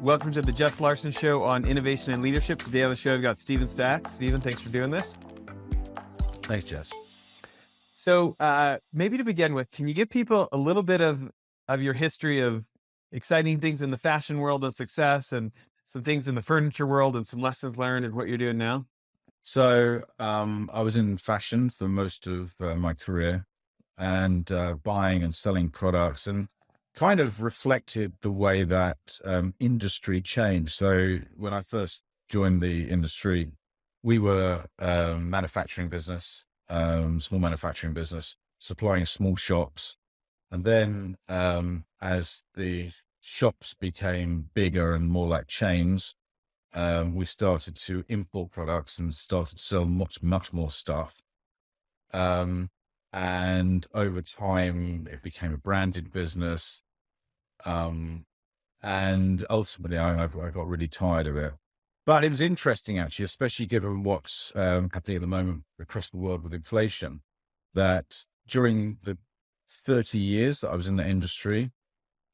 Welcome to the Jess Larsen Show on innovation and leadership. Today on the show, I've got Stephen Stack. Stephen, thanks for doing this. Thanks, Jess. So maybe to begin with, can you give people a little bit of your history of exciting things in the fashion world and success, and some things in the furniture world and some lessons learned and what you're doing now? So I was in fashion for most of my career, and buying and selling products, and kind of reflected the way that industry changed. So when I first joined the industry, we were a manufacturing business, small manufacturing business, supplying small shops. And then as the shops became bigger and more like chains, we started to import products and started to sell much more stuff. And over time, it became a branded business. And ultimately, I got really tired of it. But it was interesting, actually, especially given what's happening at the moment across the world with inflation, that during the 30 years that I was in the industry,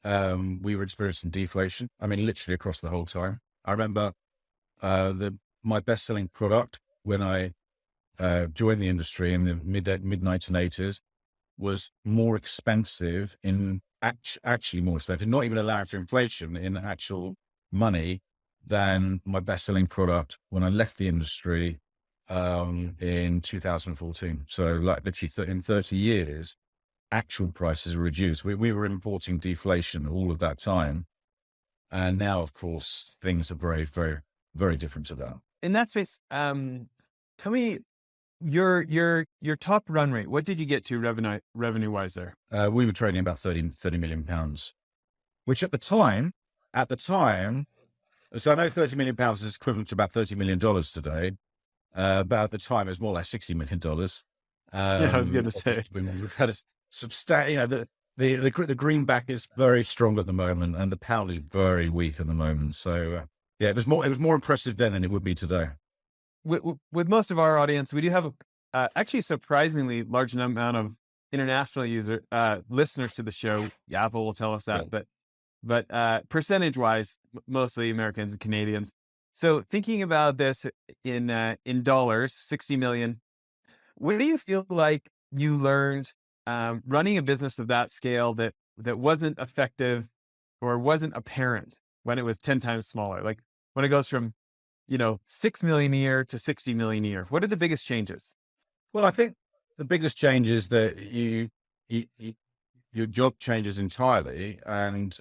we were experiencing deflation. I mean, literally across the whole time. I remember my best-selling product when I joined the industry in the mid 1980s was more expensive actually more expensive, not even allowing for inflation in actual money, than my best-selling product when I left the industry in 2014. So like literally in 30 years, actual prices are reduced. We were importing deflation all of that time. And now, of course, things are very, very, very different to that. In that space, tell me your top run rate. What did you get to revenue wise there? We were trading about 30 million pounds, which at the time, so I know 30 million pounds is equivalent to about $30 million today. But at the time, it was more like $60 million. Yeah, I was going to say. We've had a substantial, the greenback is very strong at the moment, and the pound is very weak at the moment. So yeah, it was more impressive then than it would be today. With most of our audience, we do have actually a surprisingly large amount of international listeners to the show. Apple will tell us that, Yeah. but percentage wise, mostly Americans and Canadians. So thinking about this in dollars, 60 million, what do you feel like you learned running a business of that scale that wasn't effective or wasn't apparent when it was 10 times smaller? Like when it goes from 6 million a year to 60 million a year. What are the biggest changes? Well, I think the biggest change is that your job changes entirely, and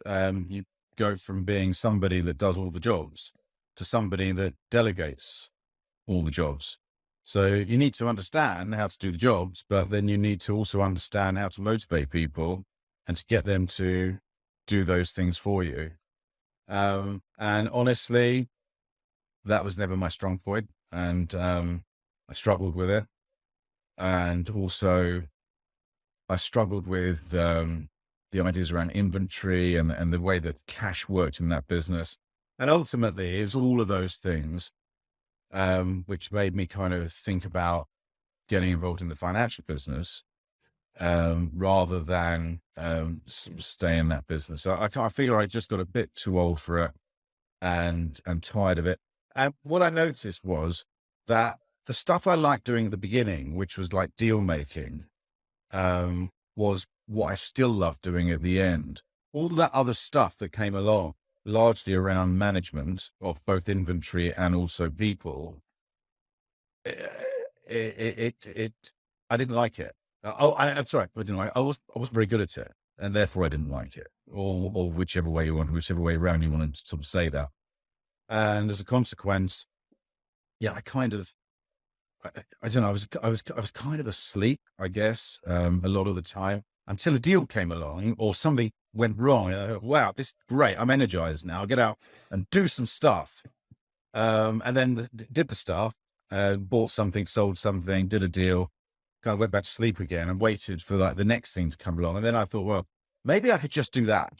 you go from being somebody that does all the jobs to somebody that delegates all the jobs. So you need to understand how to do the jobs, but then you need to also understand how to motivate people and to get them to do those things for you. And honestly, that was never my strong point, and I struggled with it. And also I struggled with the ideas around inventory and the way that cash worked in that business. And ultimately, it was all of those things which made me kind of think about getting involved in the financial business rather than stay in that business. So I figure I just got a bit too old for it and tired of it. And what I noticed was that the stuff I liked doing at the beginning, which was like deal making, was what I still love doing at the end. All that other stuff that came along, largely around management of both inventory and also people, I didn't like it. I'm sorry, I didn't like it. I wasn't very good at it, and therefore I didn't like it, or whichever way around you want to sort of say that. And as a consequence, yeah, I don't know. I was kind of asleep, I guess, a lot of the time, until a deal came along or something went wrong. And I thought, wow, this is great. I'm energized now. I'll get out and do some stuff. And then did the stuff, bought something, sold something, did a deal, kind of went back to sleep again and waited for like the next thing to come along. And then I thought, well, maybe I could just do that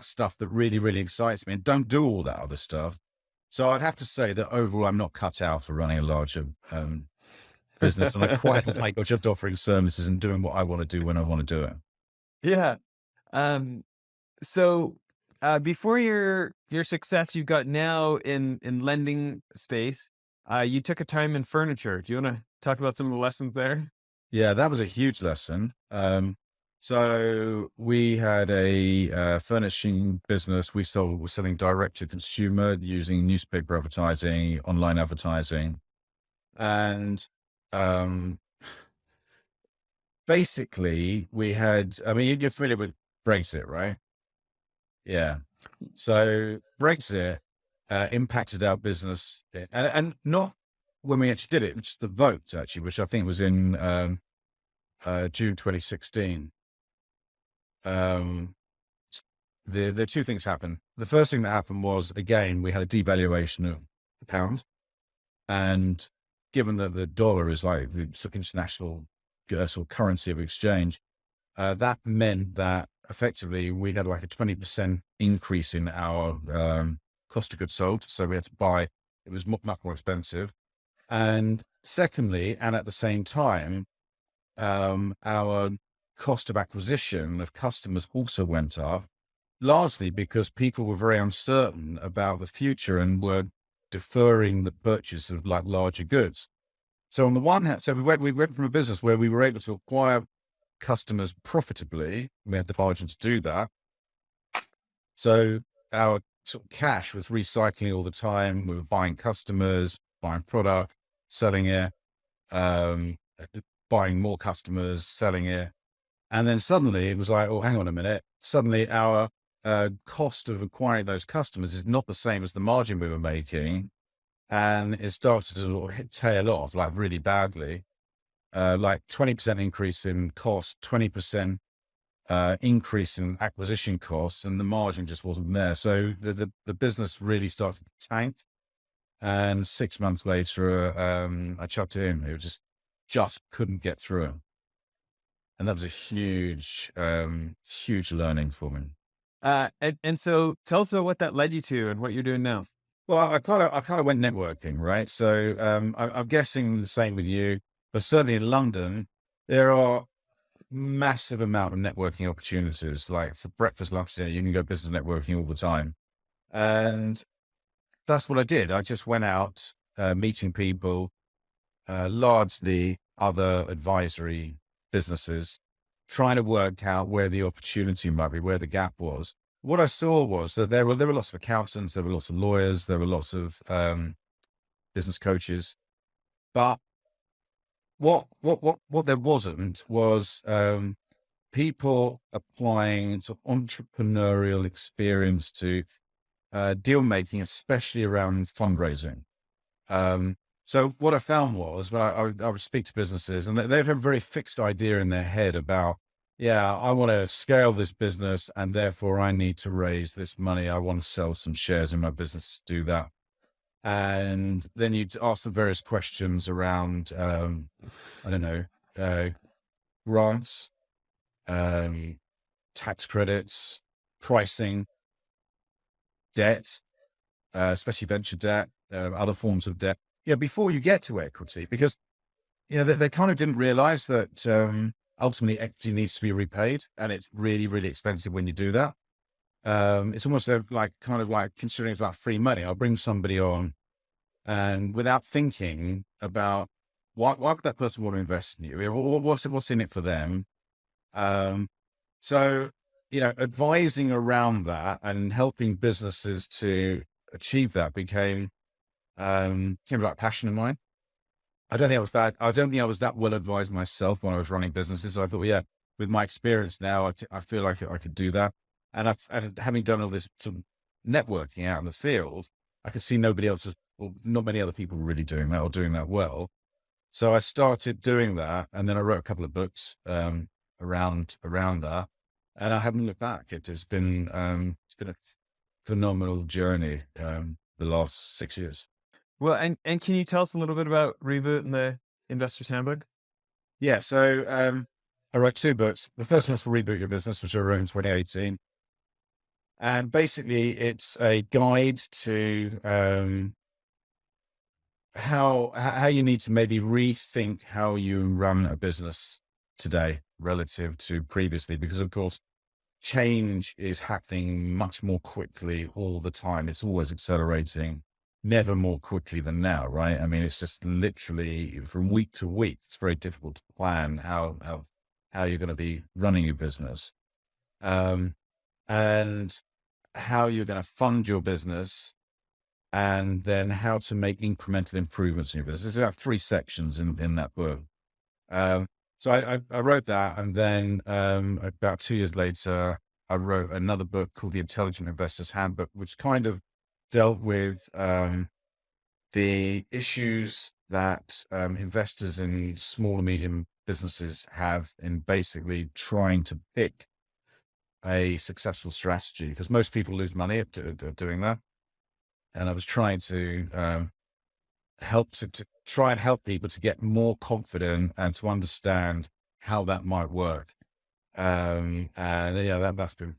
stuff that really, really excites me, and don't do all that other stuff. So I'd have to say that overall, I'm not cut out for running a larger business, and I quite like just offering services and doing what I want to do when I want to do it. Yeah. So Before your success you've got now in lending space, you took a time in furniture. Do you want to talk about some of the lessons there? Yeah, that was a huge lesson. So we had a furnishing business. We're selling direct to consumer using newspaper advertising, online advertising, and um, basically we had. I mean, you're familiar with Brexit, right? Yeah. So Brexit impacted our business, and not when we actually did it, which is the vote actually, which I think was in June 2016. Um, the two things happened. The first thing that happened was, again, we had a devaluation of the pound, and given that the dollar is like the sort of international sort of currency of exchange, that meant that effectively we had like a 20% increase in our cost of goods sold. So we had to buy, it was much more expensive. And secondly, and at the same time, our cost of acquisition of customers also went up, largely because people were very uncertain about the future and were deferring the purchase of like larger goods. So on the one hand, so we went from a business where we were able to acquire customers profitably. We had the margin to do that. So our sort of cash was recycling all the time. We were buying customers, buying product, selling it, um, buying more customers, selling it. And then suddenly it was like, oh, hang on a minute. Suddenly our cost of acquiring those customers is not the same as the margin we were making. And it started to sort of tail off like really badly, like 20% increase in cost, 20% increase in acquisition costs, and the margin just wasn't there. So the business really started to tank. And 6 months later, I chucked it in. It just couldn't get through it. And that was a huge learning for me. And so tell us about what that led you to and what you're doing now. Well, I kind of went networking, right? So I'm guessing the same with you, but certainly in London, there are massive amount of networking opportunities. Like for breakfast, lunch, dinner, you can go business networking all the time, and that's what I did. I just went out meeting people, largely other advisory businesses, trying to work out where the opportunity might be, where the gap was. What I saw was that there were lots of accountants, there were lots of lawyers, there were lots of business coaches, but what there wasn't was people applying sort of entrepreneurial experience to deal making, especially around fundraising. So what I found was, when I would speak to businesses, and they'd have a very fixed idea in their head about, yeah, I want to scale this business, and therefore I need to raise this money. I want to sell some shares in my business to do that. And then you'd ask them various questions around, I don't know, grants, um, tax credits, pricing, debt, especially venture debt, other forms of debt. Yeah, before you get to equity, because they kind of didn't realize that ultimately equity needs to be repaid, and it's really, really expensive when you do that. It's almost like kind of like considering it's like free money. I'll bring somebody on, and without thinking about why would that person want to invest in you? What's in it for them? Um, so advising around that and helping businesses to achieve that became like a passion of mine. I don't think I was bad. I don't think I was that well advised myself when I was running businesses. So I thought, yeah, with my experience now, I feel like I could do that. And having done all this sort of networking out in the field, I could see nobody else, or not many other people were really doing that or doing that well. So I started doing that, and then I wrote a couple of books around that, and I haven't looked back. It's been a phenomenal journey the last 6 years. Well, and can you tell us a little bit about Reboot and the Investor's Handbook? Yeah, so I wrote two books. The first one was for Reboot Your Business, which I wrote in 2018. And basically, it's a guide to how you need to maybe rethink how you run a business today relative to previously. Because, of course, change is happening much more quickly all the time. It's always accelerating, never more quickly than now, right? I mean, it's just literally from week to week. It's very difficult to plan how you're going to be running your business, um, and how you're going to fund your business, and then how to make incremental improvements in your business. There's about 3 sections in that book. So I wrote that, and then about 2 years later, I wrote another book called The Intelligent Investor's Handbook, which kind of dealt with the issues that investors in small and medium businesses have in basically trying to pick a successful strategy, because most people lose money at doing that. And I was trying to help to try and help people to get more confident and to understand how that might work. And yeah, that's been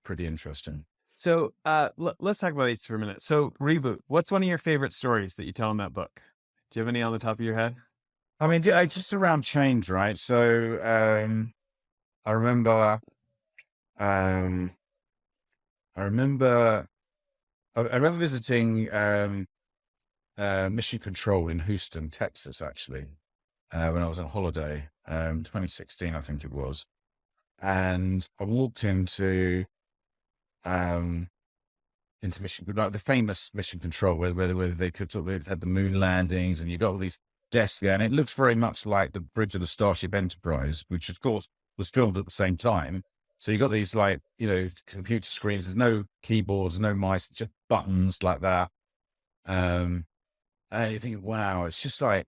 pretty interesting. So let's talk about these for a minute. So Reboot, what's one of your favorite stories that you tell in that book? Do you have any on the top of your head? I mean, yeah, it's just around change, right? So I remember, um, I remember, I remember visiting Mission Control in Houston, Texas, actually, when I was on holiday, 2016, I think it was. And I walked into Mission, like the famous Mission Control, where they could sort of had the moon landings, and you got all these desks there, and it looks very much like the bridge of the Starship Enterprise, which of course was filmed at the same time. So you got these, like, computer screens. There's no keyboards, no mice, just buttons like that. And you think, wow, it's just like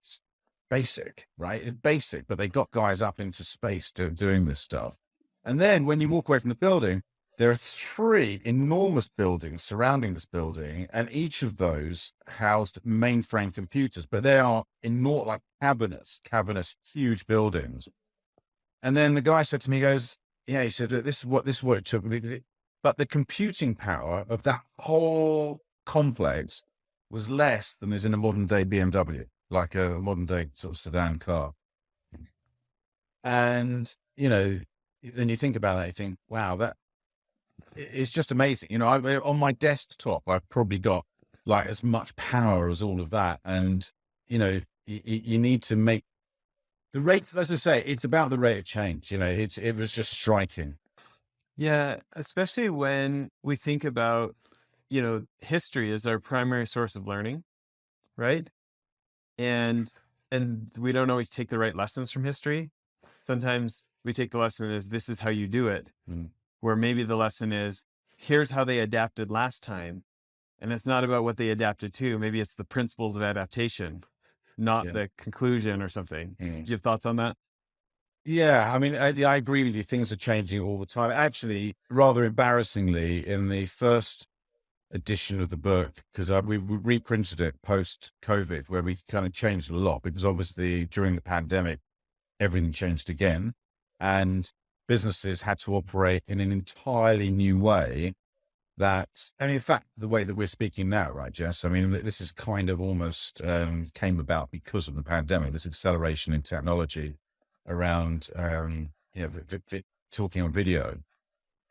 it's basic, right? It's basic, but they got guys up into space doing this stuff. And then when you walk away from the building, there are 3 enormous buildings surrounding this building, and each of those housed mainframe computers, but they are enormous, like cavernous, huge buildings. And then the guy said to me, he goes, yeah, he said, this is what it took. But the computing power of that whole complex was less than is in a modern day BMW, like a modern day sort of sedan car. And, then you think about that, you think, wow, that it's just amazing. On my desktop, I've probably got like as much power as all of that. And, you need to make the rate, as I say, it's about the rate of change. It was just striking. Yeah, especially when we think about, history is our primary source of learning, right? And we don't always take the right lessons from history. Sometimes we take the lesson as this is how you do it, Mm. where maybe the lesson is here's how they adapted last time. And it's not about what they adapted to. Maybe it's the principles of adaptation, not Yeah. the conclusion or something. Mm. Do you have thoughts on that? Yeah. I mean, I agree with you. Things are changing all the time. Actually, rather embarrassingly, in the first edition of the book, because we reprinted it post COVID, where we kind of changed a lot, because obviously during the pandemic, everything changed again, and businesses had to operate in an entirely new way. And in fact, the way that we're speaking now, right, Jess? I mean, this is kind of almost came about because of the pandemic, this acceleration in technology around, talking on video.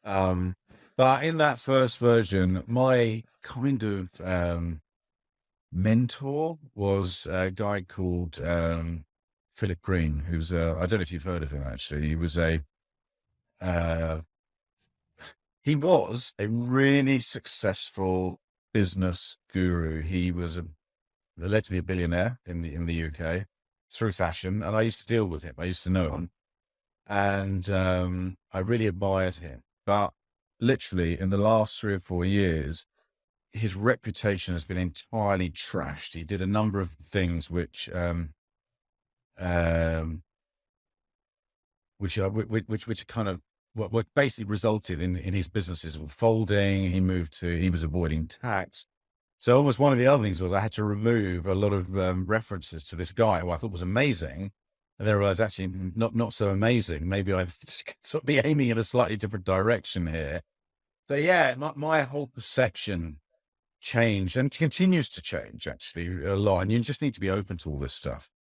But in that first version, my kind of mentor was a guy called Philip Green, who's I don't know if you've heard of him. Actually, he was a really successful business guru. He was allegedly a billionaire in the UK through fashion, and I used to deal with him. I used to know him, and I really admired him. But literally, in the last 3 or 4 years, his reputation has been entirely trashed. He did a number of things which kind of what basically resulted in his businesses folding. He was avoiding tax. So almost one of the other things was I had to remove a lot of references to this guy who I thought was amazing. And then I realized actually not so amazing. Maybe I sort of be aiming in a slightly different direction here. So yeah, my whole perception changed and continues to change actually a lot. And you just need to be open to all this stuff.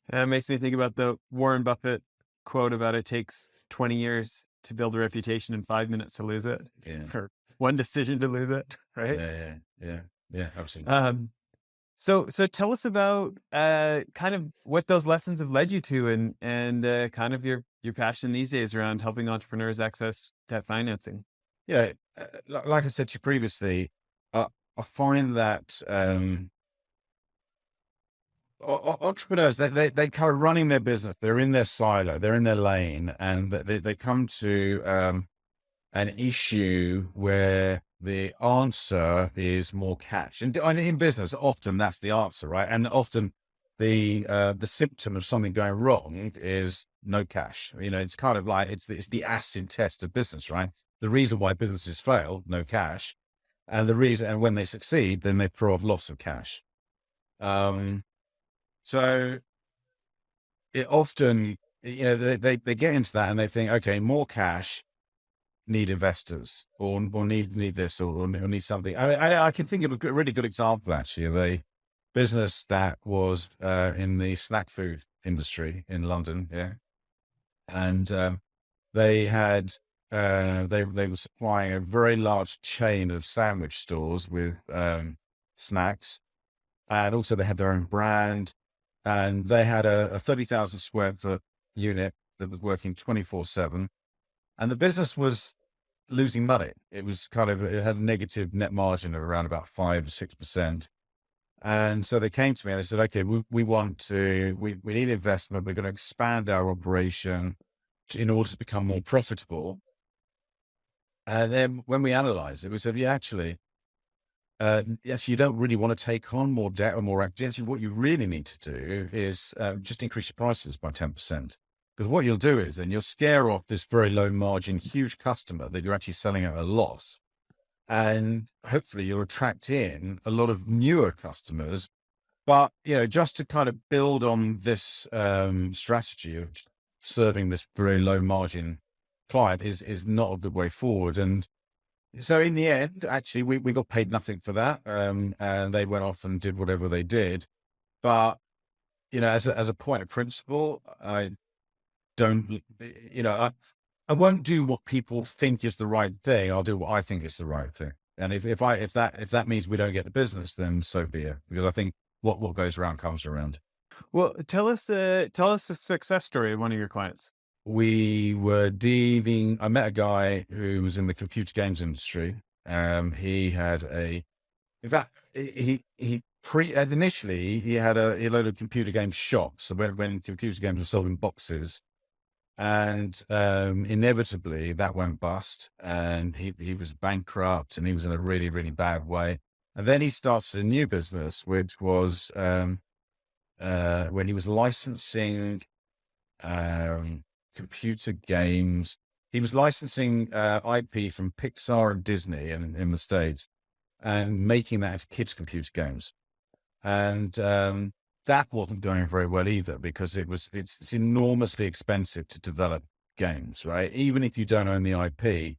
That makes me think about the Warren Buffett quote about it takes 20 years to build a reputation and 5 minutes to lose it, Yeah. or one decision to lose it, right? Yeah. Yeah. Yeah. Yeah. Absolutely. Um, so tell us about kind of what those lessons have led you to, and kind of your passion these days around helping entrepreneurs access debt financing. Yeah. Like I said to you previously, I find that entrepreneurs, they kind of running their business. They're in their silo, they're in their lane, and they come to an issue where the answer is more cash. And in business, often that's the answer, right? And often the symptom of something going wrong is no cash. You know, it's kind of like it's the acid test of business, right? The reason why businesses fail, no cash, and the reason, and when they succeed, then they throw off lots of cash. Um, so it often, they get into that and they think, okay, more cash, need investors, or need this, or need something. I can think of a really good example actually of a business that was in the snack food industry in London. Yeah. And they had, they were supplying a very large chain of sandwich stores with snacks. And also they had their own brand, and they had a 30,000 square foot unit that was working 24/7. And the business was losing money. It had a negative net margin of around about 5 or 6%. And so they came to me and they said, okay, we need investment. We're going to expand our operation in order to become more profitable. And then when we analyzed it, we said, yeah, actually, you don't really want to take on more debt or more activity. Actually, what you really need to do is just increase your prices by 10%. Because what you'll do is then you'll scare off this very low margin, huge customer that you're actually selling at a loss. And hopefully you'll attract in a lot of newer customers. But, just to kind of build on this strategy of serving this very low margin client is not a good way forward. And so in the end, actually, we got paid nothing for that. And they went off and did whatever they did. But, as a point of principle, I don't, I won't do what people think is the right thing. I'll do what I think is the right thing. And if that means we don't get the business, then so be it. Because I think what goes around comes around. Well, tell us a success story of one of your clients. I met a guy who was in the computer games industry. He had in fact, initially he had a load of computer game shops. So when computer games were sold in boxes, and inevitably that went bust, and he was bankrupt, and he was in a really, really bad way. And then he started a new business, which was when he was licensing computer games. He was licensing IP from Pixar and Disney in the States, and making that into kids' computer games. And that wasn't going very well either, because it's enormously expensive to develop games, right? Even if you don't own the IP,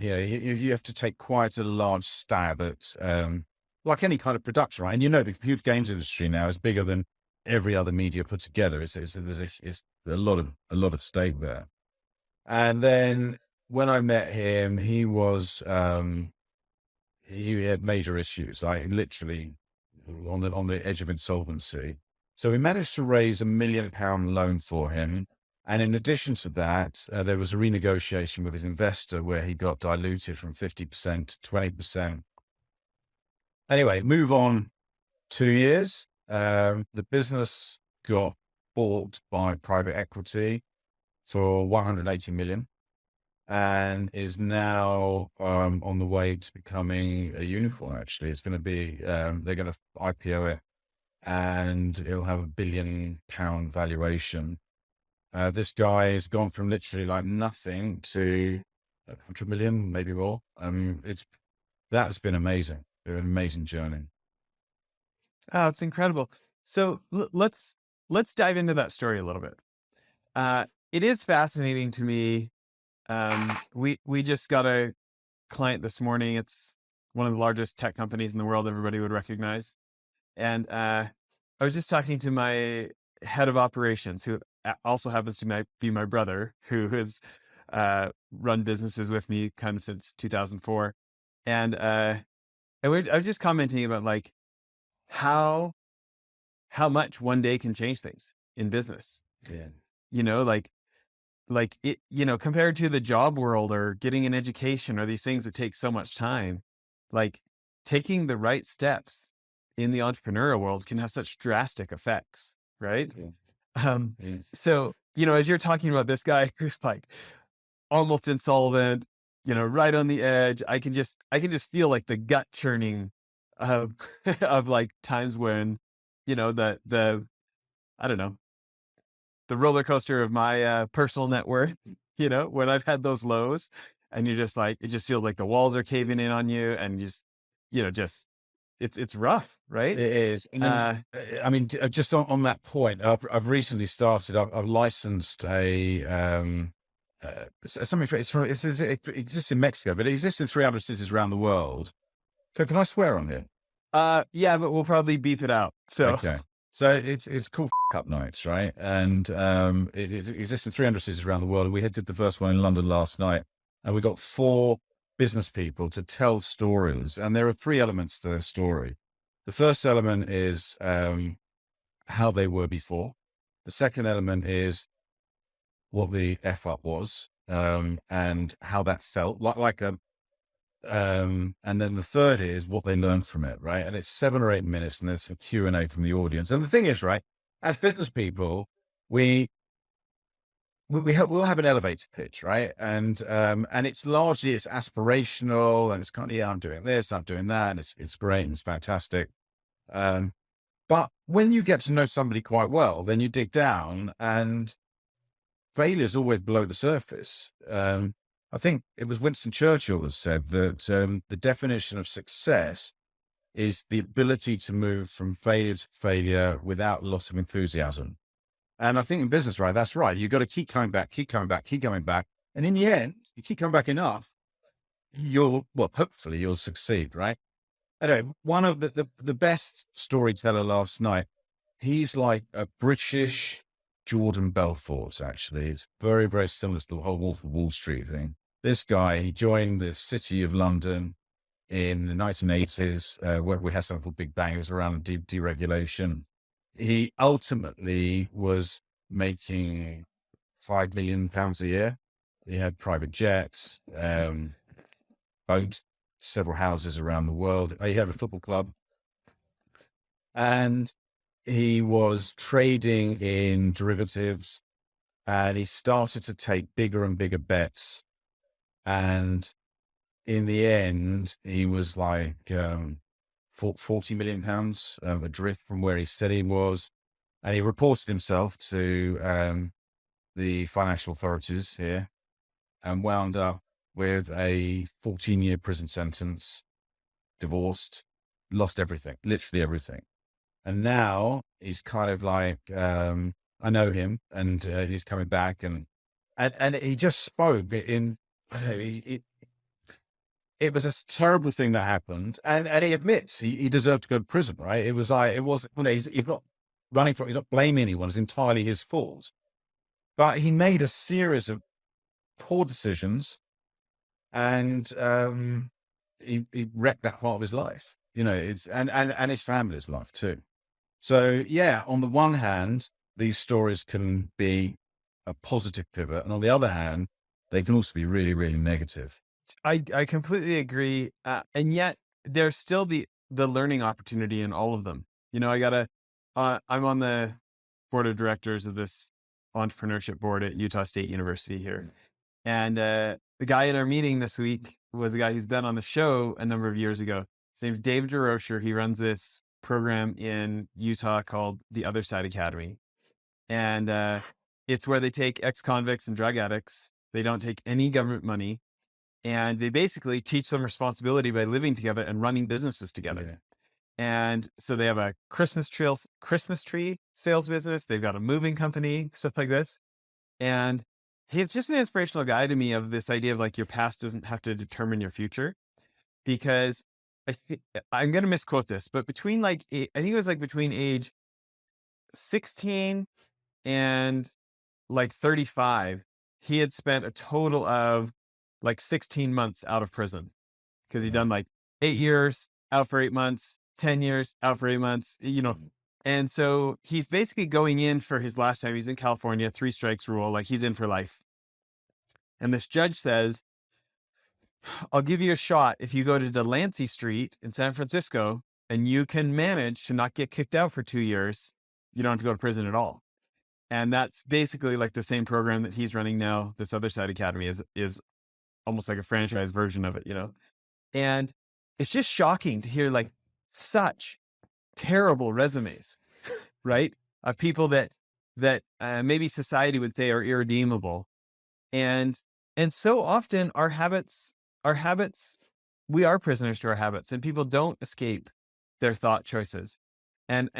you have to take quite a large stab at like any kind of production, right? And the computer games industry now is bigger than every other media put together. It's a lot of stake there. And then when I met him, he had major issues. I literally on the edge of insolvency. So we managed to raise £1 million loan for him. And in addition to that, there was a renegotiation with his investor where he got diluted from 50% to 20%. Anyway, move on 2 years. The business got bought by private equity for 180 million, and is now on the way to becoming a unicorn. Actually, it's going to be they're going to IPO it, and it'll have £1 billion valuation. This guy has gone from literally like nothing to 100 million, maybe more. That has been amazing. An amazing journey. Oh, it's incredible. So let's dive into that story a little bit. It is fascinating to me. We just got a client this morning. It's one of the largest tech companies in the world. Everybody would recognize. And I was just talking to my head of operations, who also happens to be my brother, who is run businesses with me kind of since 2004. And I was just commenting about like how much one day can change things in business. Yeah. You know, like it, you know, compared to the job world or getting an education or these things that take so much time, like taking the right steps in the entrepreneurial world can have such drastic effects, right? Yeah. Um, Yeah. so, you know, as you're talking about this guy who's like almost insolvent, you know, right on the edge, I can just feel like the gut churning of of like times when, you know, I don't know, the roller coaster of my personal net worth, you know, when I've had those lows and you're just like, it just feels like the walls are caving in on you and you just, you know, just it's rough, It right? is. And then, Uh, I mean, just on that point, I've recently started, I've licensed something it exists in Mexico, but it exists in 300 cities around the world. So can I swear on here? yeah, but we'll probably beef it out. So, Okay. So it's called Up Nights, right? And it exists in 300 cities around the world. And we did the first one in London last night, and we got 4 business people to tell stories. And there are 3 elements to their story. The first element is how they were before. The second element is what the F up was, and how that felt like a, and then the third is what they learned from it, right? And it's 7 or 8 minutes, and there's some Q&A from the audience. And the thing is, right, as business people, we'll have an elevator pitch, right? And it's largely, it's aspirational, and it's kind of, yeah, I'm doing this, I'm doing that, and it's great and it's fantastic. Um, but when you get to know somebody quite well, then you dig down, and failure is always below the surface. I think it was Winston Churchill that said that the definition of success is the ability to move from failure to failure without loss of enthusiasm. And I think in business, right, that's right. You've got to keep coming back, keep coming back, keep coming back. And in the end, you keep coming back enough, hopefully you'll succeed, right? Anyway, one of the best storyteller last night, he's like a British Jordan Belfort, actually. It's very, very similar to the whole Wolf of Wall Street thing. This guy, he joined the City of London in the 1980s, where we had something called Big Bang. It was around deregulation. He ultimately was making £5 million a year. He had private jets, boats, several houses around the world. He had a football club, and he was trading in derivatives, and he started to take bigger and bigger bets. And in the end, he was like £40 million adrift from where he said he was. And he reported himself to the financial authorities here and wound up with a 14-year prison sentence, divorced, lost everything, literally everything. And now he's kind of like, I know him, and he's coming back, and he just spoke in, it was a terrible thing that happened. And he admits he deserved to go to prison, right? It was like, it wasn't, he's not running from, he's not blaming anyone. It's entirely his fault. But he made a series of poor decisions, and he wrecked that part of his life, and his family's life too. So yeah, on the one hand, these stories can be a positive pivot, and on the other hand, they can also be really, really negative. I completely agree. And yet there's still the learning opportunity in all of them. You know, I'm on the board of directors of this entrepreneurship board at Utah State University here. And the guy at our meeting this week was a guy who's been on the show a number of years ago. His name's Dave DeRocher. He runs this program in Utah called the Other Side Academy. And it's where they take ex-convicts and drug addicts. They don't take any government money. And they basically teach them responsibility by living together and running businesses together. Yeah. And so they have a Christmas tree sales business. They've got a moving company, stuff like this. And he's just an inspirational guy to me of this idea of like your past doesn't have to determine your future. Because I'm going to misquote this, but between I think it was like between age 16 and like 35, he had spent a total of like 16 months out of prison because he'd Right. done like 8 years out for 8 months, 10 years out for 8 months, and so he's basically going in for his last time. He's in California, three strikes rule, like he's in for life. And this judge says, I'll give you a shot if you go to Delancey Street in San Francisco and you can manage to not get kicked out for 2 years. You don't have to go to prison at all. And that's basically like the same program that he's running now. This other side academy is almost like a franchise version of it. And it's just shocking to hear like such terrible resumes, right? Of people that maybe society would say are irredeemable. And so often our habits, we are prisoners to our habits, and people don't escape their thought choices. And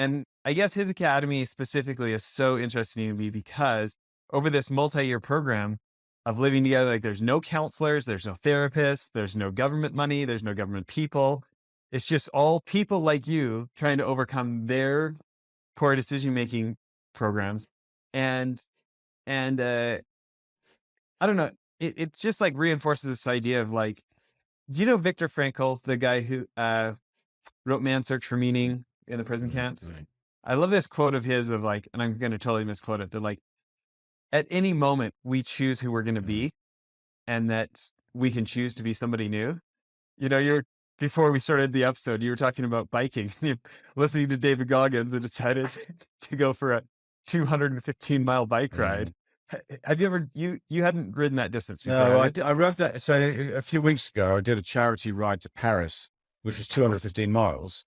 I guess his academy specifically is so interesting to me because over this multi-year program of living together, like there's no counselors, there's no therapists, there's no government money, there's no government people. It's just all people like you trying to overcome their poor decision-making programs. And I don't know. It's just like reinforces this idea of like, do you know Viktor Frankl, the guy who wrote Man's Search for Meaning in the prison camps? Right. I love this quote of his of like, and I'm going to totally misquote it. They're like, at any moment we choose who we're going to be, and that we can choose to be somebody new. You're before we started the episode, you were talking about biking, listening to David Goggins, and decided to go for a 215-mile bike ride. Have you ever you hadn't ridden that distance before? No, Have you? I rode that. So a few weeks ago, I did a charity ride to Paris, which was 215 miles.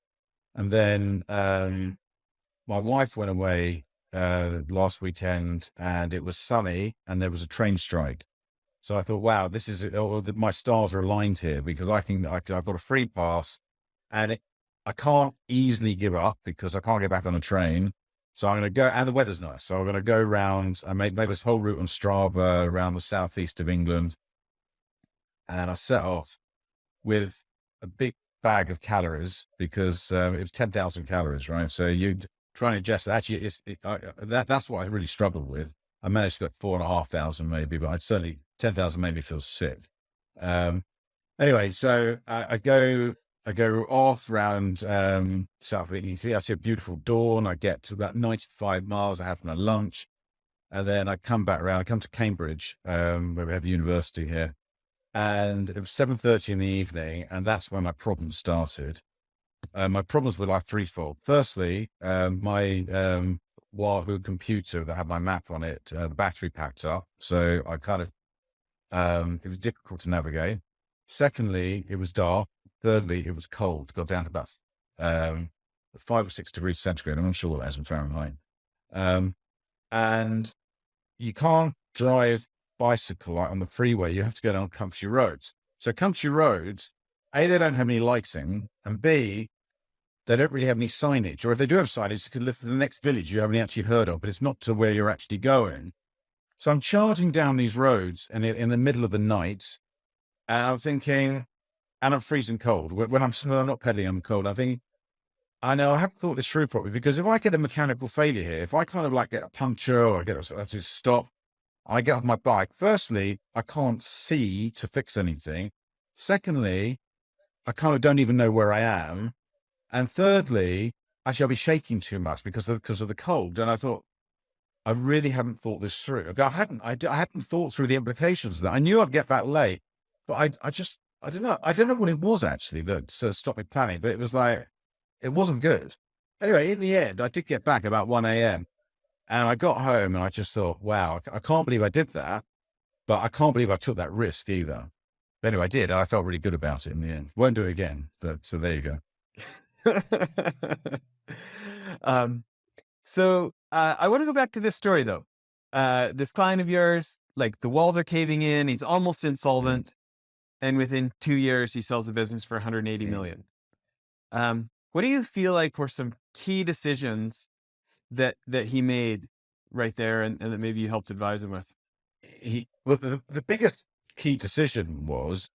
And then my wife went away last weekend, and it was sunny, and there was a train strike. So I thought, wow, this is my stars are aligned here because I've got a free pass, and I can't easily give up because I can't get back on a train. So I'm going to go, and the weather's nice. So I'm going to go around. I made this whole route on Strava around the southeast of England, and I set off with a big bag of calories because it was 10,000 calories, right? So you try and adjust. Actually, that's what I really struggled with. I managed to get 4,500 maybe, but I'd certainly 10,000 made me feel sick. Anyway, so I go off around south of Italy. I see a beautiful dawn. I get to about 95 miles. I have my lunch, and then I come back around. I come to Cambridge, where we have the university here, and it was 7:30 in the evening, and that's when my problems started. My problems were like threefold. Firstly, my Wahoo computer that had my map on it, the battery packed up, so I kind of it was difficult to navigate. Secondly, it was dark. Thirdly, it was cold. Got down to about 5 or 6 degrees centigrade. I'm not sure what that is in Fahrenheit. And you can't drive bicycle like on the freeway. You have to go down country roads. So country roads, A, they don't have any lighting, and B, they don't really have any signage. Or if they do have signage, it's to live for the next village you haven't actually heard of, but it's not to where you're actually going. So I'm charging down these roads and in the middle of the night, and I'm thinking, and I'm freezing cold. When I'm not pedaling, I'm cold. I think, I know I haven't thought this through properly, because if I get a mechanical failure here, if I kind of like get a puncture or I have to stop, I get off my bike. Firstly, I can't see to fix anything. Secondly, I kind of don't even know where I am. And thirdly, actually, I'll be shaking too much because of the cold. And I thought, I really haven't thought this through. I hadn't thought through the implications of that. I knew I'd get back late, but I don't know. I don't know what it was actually that stopped me planning, but it was like, it wasn't good. Anyway, in the end, I did get back about 1 a.m. and I got home and I just thought, wow, I can't believe I did that, but I can't believe I took that risk either. But anyway, I did. And I felt really good about it in the end. Won't do it again. So there you go. So I want to go back to this story though. This client of yours, like the walls are caving in, he's almost insolvent, and within 2 years he sells the business for 180 million. What do you feel like were some key decisions that he made right there, and that maybe you helped advise him with? Well, the biggest key decision was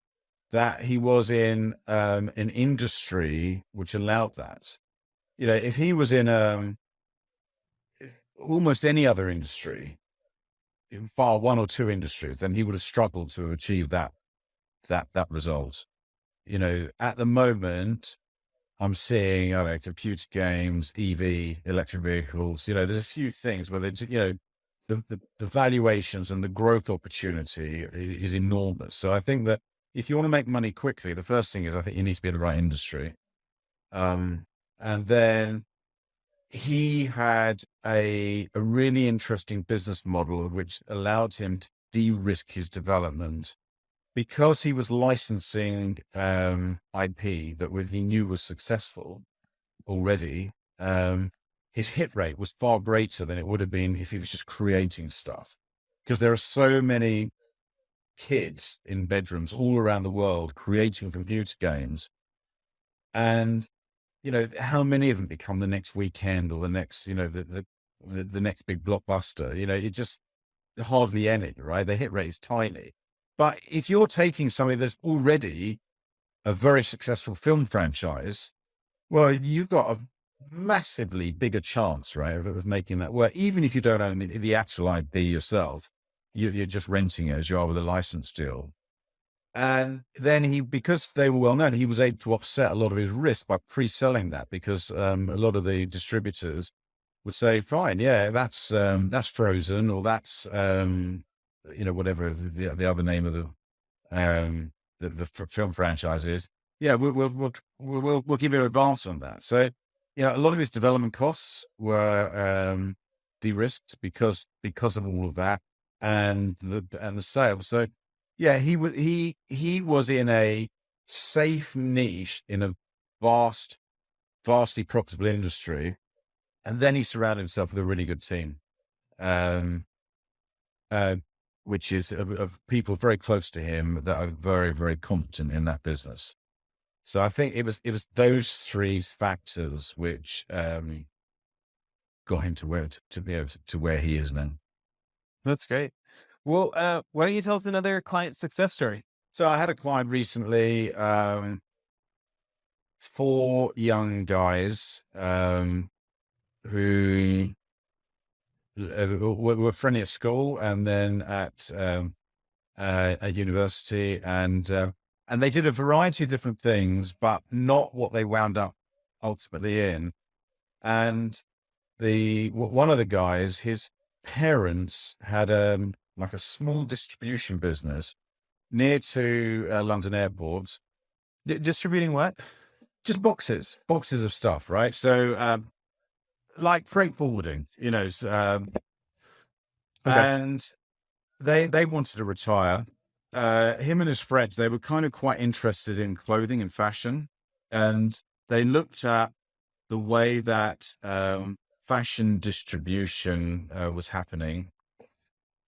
that he was in an industry which allowed that. If he was in almost any other industry, in far one or two industries, then he would have struggled to achieve that result. At the moment, I'm seeing, I don't know, computer games, EV, electric vehicles. There's a few things where there's, the valuations and the growth opportunity is enormous. So I think that if you want to make money quickly, the first thing is I think you need to be in the right industry. And then he had a really interesting business model which allowed him to de-risk his development because he was licensing IP that he knew was successful already. His hit rate was far greater than it would have been if he was just creating stuff, because there are so many kids in bedrooms all around the world creating computer games. And, how many of them become the next Weekend or the next, the next big blockbuster? It just hardly any, right? The hit rate is tiny. But if you're taking something that's already a very successful film franchise, well, you've got a massively bigger chance, right, of making that work. Even if you don't own the actual IP yourself, you're just renting it as you are with a license deal. And then because they were well known, he was able to offset a lot of his risk by pre-selling that, because a lot of the distributors would say, fine, yeah, that's Frozen, or that's, whatever the other name of the film franchise is. Yeah, we'll give you an advance on that. So, a lot of his development costs were de-risked because of all of that and the sales. So, yeah, he was in a safe niche in a vastly profitable industry, and then he surrounded himself with a really good team, um, uh, which is of people very close to him that are very, very competent in that business. So I think it was those three factors which got him to be able to where he is now. That's great. Well, why don't you tell us another client success story? So I had a client recently, four young guys who were friendly at school and then at university, and they did a variety of different things, but not what they wound up ultimately in. And one of the guys, his parents had like a small distribution business near to London Airport, Distributing what? just boxes of stuff, right? So like freight forwarding, Okay. and they wanted to retire. Him and his friends, they were kind of quite interested in clothing and fashion, and they looked at the way that fashion distribution was happening,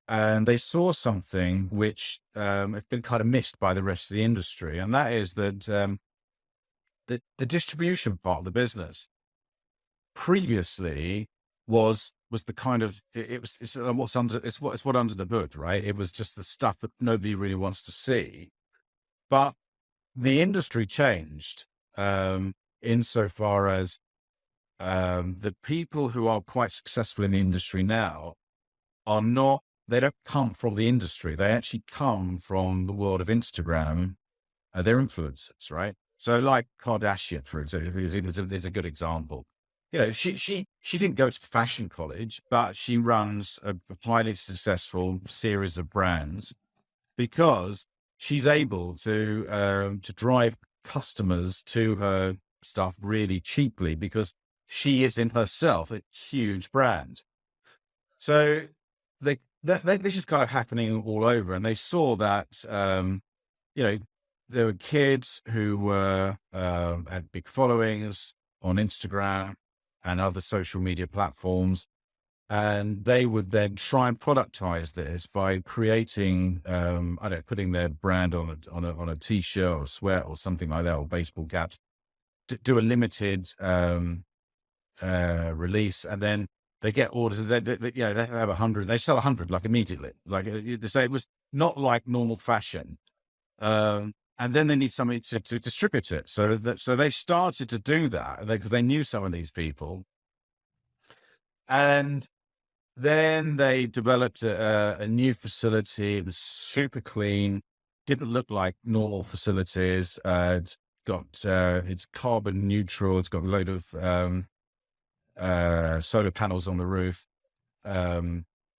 and they saw something which had been kind of missed by the rest of the industry, and that is that the distribution part of the business previously was the kind of it's what under the hood, right? It was just the stuff that nobody really wants to see. But the industry changed insofar as the people who are quite successful in the industry now they don't come from the industry. They actually come from the world of Instagram. They're influencers, right? So like Kardashian, for example, is a good example. She didn't go to fashion college, but she runs a highly successful series of brands because she's able to drive customers to her stuff really cheaply, because she is in herself a huge brand. So this is kind of happening all over, and they saw that there were kids who were had big followings on Instagram and other social media platforms, and they would then try and productize this by creating, putting their brand on a t-shirt or sweat or something like that, or baseball caps, to do a limited release, and then they get orders. They have 100. They sell 100 like immediately. Like so, it was not like normal fashion. And then they need somebody to distribute it. So they started to do that because they knew some of these people. And Then they developed a new facility. It was super clean. Didn't look like normal facilities. It's carbon neutral. It's got a load of solar panels on the roof,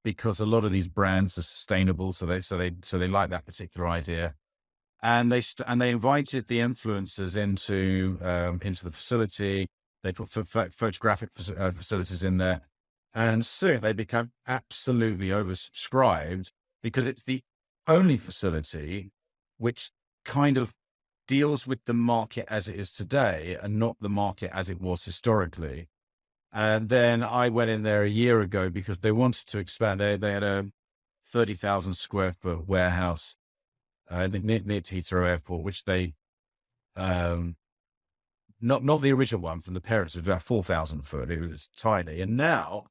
because a lot of these brands are sustainable. So they like that particular idea. And they invited the influencers into the facility. They put photographic facilities in there, and soon they become absolutely oversubscribed because it's the only facility which kind of deals with the market as it is today and not the market as it was historically. And then I went in there a year ago because they wanted to expand. They had a 30,000 square foot warehouse near to Heathrow Airport, which they, not the original one from the parents, it was about 4,000 foot. It was tiny. And now,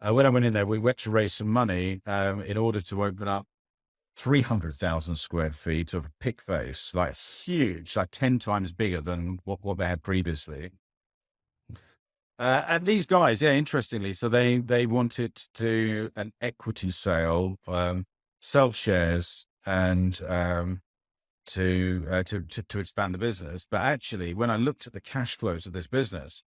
when I went in there, we went to raise some money in order to open up 300,000 square feet of pick face, like huge, like 10 times bigger than what they had previously. And these guys, yeah, interestingly, so they wanted to do an equity sale, sell shares, and to expand the business. But actually, when I looked at the cash flows of this business,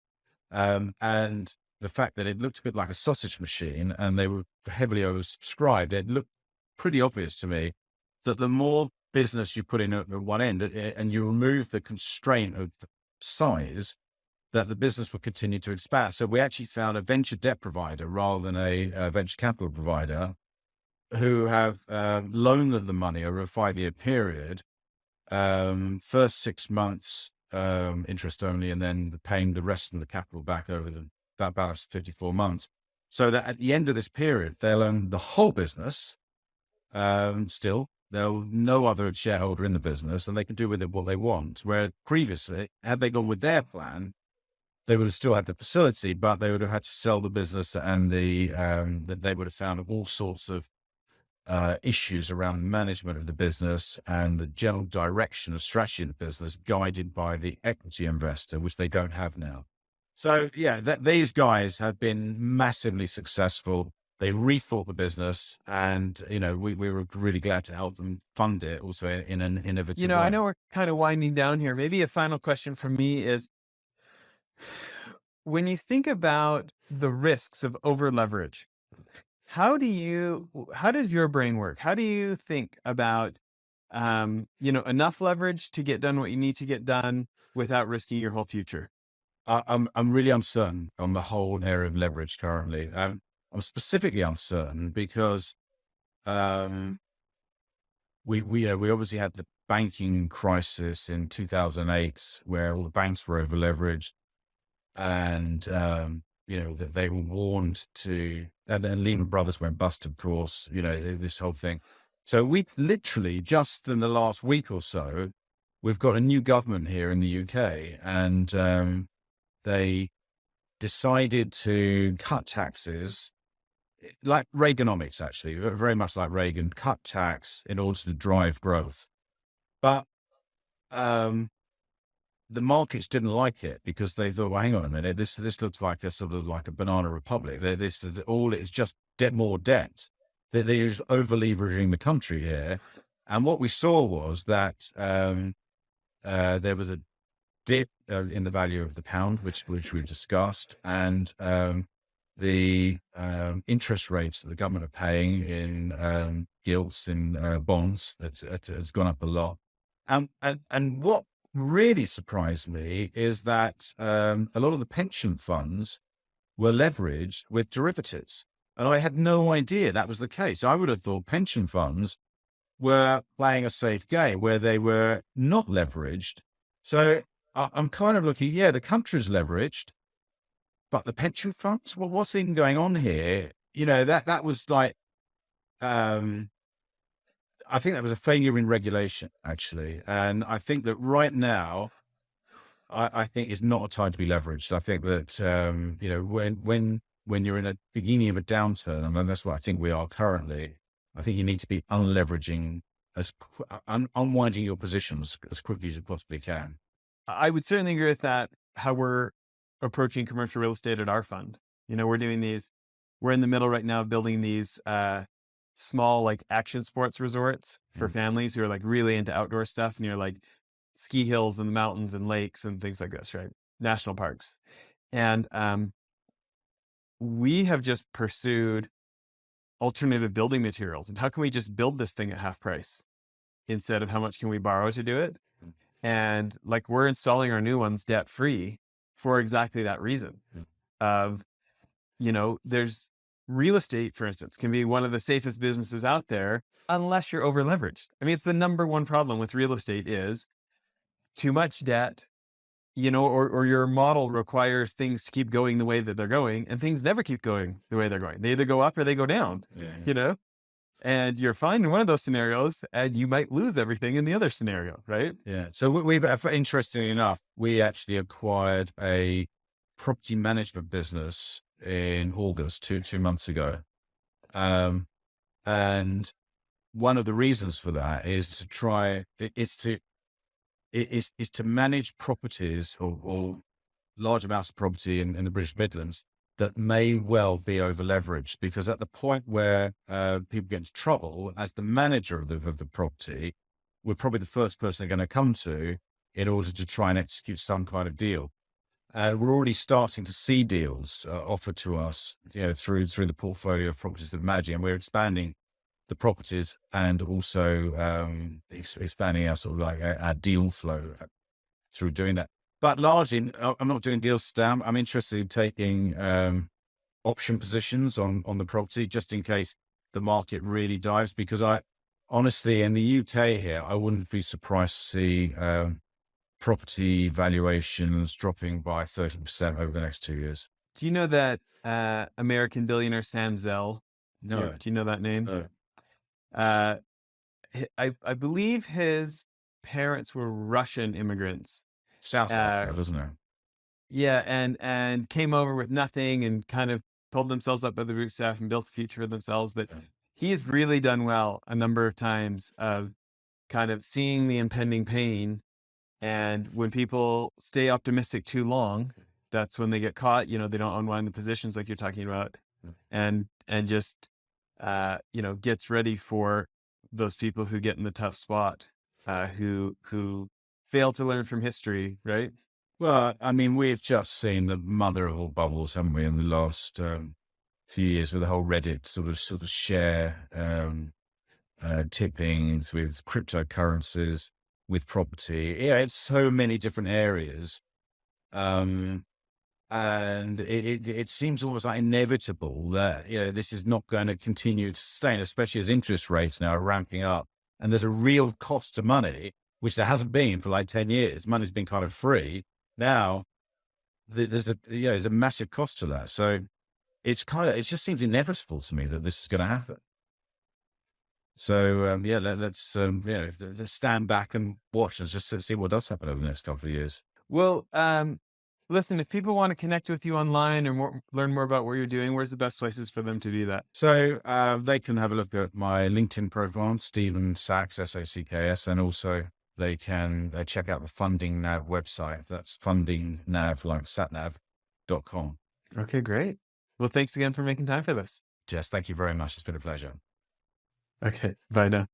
and the fact that it looked a bit like a sausage machine, and they were heavily oversubscribed, it looked pretty obvious to me that the more business you put in at the one end, and you remove the constraint of the size, that the business will continue to expand. So we actually found a venture debt provider rather than a venture capital provider who have loaned them the money over a 5-year period. First 6 months interest only, and then paying the rest of the capital back over about 54 months. So that at the end of this period, they'll own the whole business. Still, there'll no other shareholder in the business, and they can do with it what they want. Where previously, had they gone with their plan, they would have still had the facility, but they would have had to sell the business, and that they would have found all sorts of issues around management of the business and the general direction of strategy of the business, guided by the equity investor, which they don't have now. So yeah, these guys have been massively successful. They rethought the business, and we were really glad to help them fund it also in an innovative I way. know we're kind of winding down here. Maybe a final question from me is, when you think about the risks of over leverage, how does your brain work? How do you think about, enough leverage to get done what you need to get done without risking your whole future? I'm really uncertain on the whole area of leverage currently. I'm specifically uncertain because um, we obviously had the banking crisis in 2008, where all the banks were over leveraged, and that they were warned to, and then Lehman Brothers went bust, of course. This whole thing. So we literally just in the last week or so, we've got a new government here in the UK, and they decided to cut taxes, like Reaganomics, actually, very much like Reagan, cut tax in order to drive growth. But the markets didn't like it because they thought, well, hang on a minute, this looks like a sort of like a banana republic. This is all, it's just more debt. They're just over leveraging the country here. And what we saw was that there was a dip in the value of the pound, which we've discussed, and the interest rates that the government are paying in gilts, in bonds, that has gone up a lot. And what really surprised me is that a lot of the pension funds were leveraged with derivatives. And I had no idea that was the case. I would have thought pension funds were playing a safe game where they were not leveraged. So I'm kind of looking, yeah, the country's leveraged, but the pension funds, well, what's even going on here? That was like, I think that was a failure in regulation, actually. And I think that right now, I think it's not a time to be leveraged. I think that, when you're in a beginning of a downturn, and that's what I think we are currently, I think you need to be unleveraging, unwinding your positions as quickly as you possibly can. I would certainly agree with that. How we're approaching commercial real estate at our fund. We're doing these we're in the middle right now of building these small like action sports resorts for Mm. families who are like really into outdoor stuff near like ski hills and mountains and lakes and things like this, right? National parks. And we have just pursued alternative building materials and how can we just build this thing at half price instead of how much can we borrow to do it? Mm. And like we're installing our new ones debt free for exactly that reason Mm. of, there's real estate, for instance, can be one of the safest businesses out there unless you're over leveraged. I mean, it's the number one problem with real estate is too much debt, or your model requires things to keep going the way that they're going, and things never keep going the way they're going. They either go up or they go down, Yeah. you know, and you're fine in one of those scenarios and you might lose everything in the other scenario, right? Yeah. So we've, interestingly enough, we actually acquired a property management business in August, two months ago. And one of the reasons for that is to try, is to manage properties or large amounts of property in the British Midlands that may well be over leveraged, because at the point where people get into trouble, as the manager of the property, we're probably the first person they're going to come to in order to try and execute some kind of deal. And we're already starting to see deals offered to us, through the portfolio of properties that we're managing, and we're expanding the properties and also expanding our sort of like our deal flow through doing that. But largely, I'm not doing deals stamp. I'm interested in taking option positions on the property just in case the market really dives. Because I honestly, in the UK here, I wouldn't be surprised to see property valuations dropping by 30% over the next 2 years. Do you know that American billionaire Sam Zell? No, Do you know that name? no. Uh, I believe his parents were Russian immigrants. Sounds like Uh, that, doesn't it? yeah, and came over with nothing and kind of pulled themselves up by the bootstrap and built a future for themselves. But Yeah. he's really done well a number of times of kind of seeing the impending pain. And when people stay optimistic too long, that's when they get caught. They don't unwind the positions like you're talking about, Yeah. and just gets ready for those people who get in the tough spot, who fail to learn from history, right? Well, I mean, we've just seen the mother of all bubbles, haven't we, in the last few years, with the whole Reddit sort of share tippings, with cryptocurrencies, with property. Yeah, it's so many different areas. And it seems almost like inevitable that, this is not going to continue to sustain, especially as interest rates now are ramping up. And there's a real cost to money, which there hasn't been for like 10 years. Money's been kind of free. Now there's a massive cost to that. So it just seems inevitable to me that this is going to happen. So let's stand back and watch and just see what does happen over the next couple of years. Well, listen, if people want to connect with you online or learn more about what you're doing, where's the best places for them to do that? So they can have a look at my LinkedIn profile, Stephen Sacks, Sacks, and also they can check out the Funding Nav website. That's Funding Nav, like satnav.com. Okay, great. Well, thanks again for making time for this. Jess, thank you very much. It's been a pleasure. Okay, bye now.